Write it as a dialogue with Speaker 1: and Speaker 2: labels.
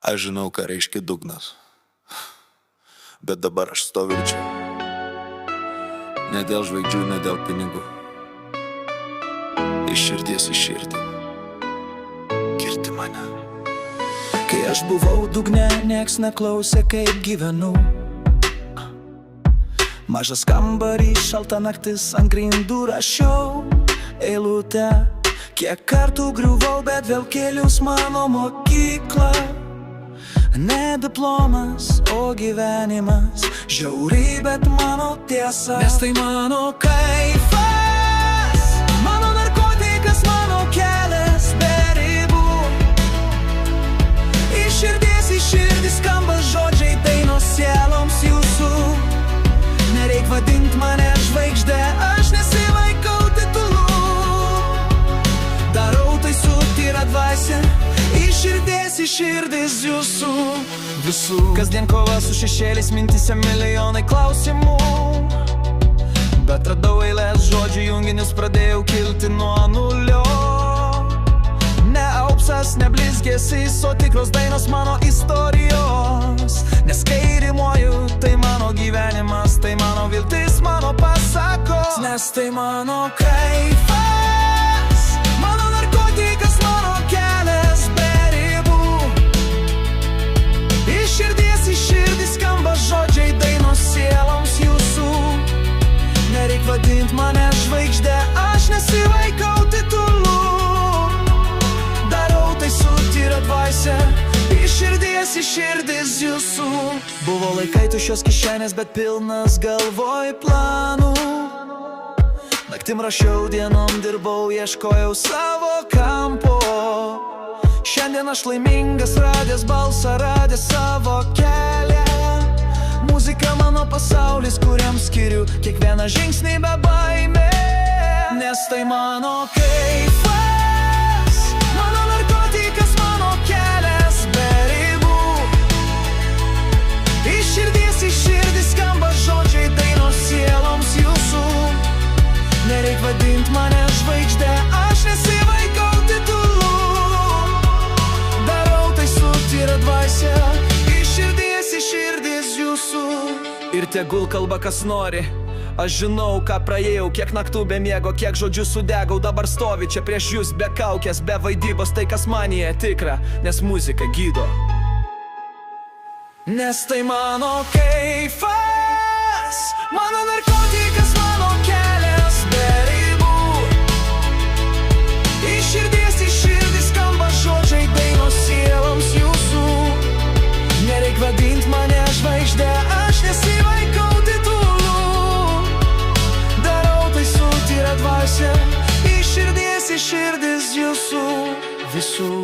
Speaker 1: Aš žinau, ką reiškia dugnas, bet dabar aš stoviu čia. Ne dėl žvaigždžių, ne dėl pinigų. Iš širdies į širdį kirti mane.
Speaker 2: Kai aš buvau dugne, nieks neklausė, kaip gyvenu. Mažas kambarys, šalta naktis, ant grindų rašiau eilutę. Kiek kartų griuvau, bet vėl kelius mano mokykla. Ne diplomas, o gyvenimas, žiauriai, bet mano tiesa. Nes tai mano kaifas, mano narkotikas, mano kelias be ribų. Iš širdies į širdį skamba žodžiai, dainos sieloms jūsų. Nereik vadint mane žvaigždė, aš nesivaikau titulų. Darau tai su tyra dvasia, iš širdies į širdis jūsų visų. Kasdien kova su šešėliais, mintise milijonai klausimų. Bet radau eilės žodžių junginius, pradėjau kilti nuo nulio. Ne auksas, ne blizgėsis, o tikros dainos mano istorijos. Nes kai rimuoju, tai mano gyvenimas, tai mano viltis, mano pasakos. Nes tai mano kaifas, mano narkotikas, mano kelias be ribų. Iš širdies į širdį skamba žodžiai, dainos sieloms jūsų. Nereik vadint mane žvaigždė, aš nesivaikau titulų. Darau tai su tyra dvasia, iš širdies į širdis jūsų. Buvo laikai tuščios kišenės, bet pilnas galvoj planų. Naktim rašiau, dienom dirbau, ieškojau savo kampo. Šiandien aš laimingas, radęs balsą, radęs savo kelią. Muzika mano pasaulis, kuriam skiriu kiekvieną žingsnį be baimės. Nes tai mano kaifas, mano narkotikas, mano kelias be ribų. Iš širdies į širdį skamba žodžiai, dainos sieloms jūsų. Nereik vadint mane žvaigždė, aš nesivaikau titulų. Darau tai su tyra dvasia, iš širdies į širdis jūsų. Ir tegul kalba kas nori, aš žinau, ką praėjau, kiek naktų be miego, kiek žodžių sudegau. Dabar stovi čia prieš jūs be kaukės, be vaidybos, tai kas manyje tikra, nes muzika gydo. Nes tai mano kaifas, mano narkotikas, mano kelias be ribų. Iš širdies į širdį skamba žodžiai, dainos sieloms jūsų. Nereik vadint mane žvaigždė, aš nesivaikau titulų. Darau tai su tyra dvasia, iš širdies į širdis jūsų visų.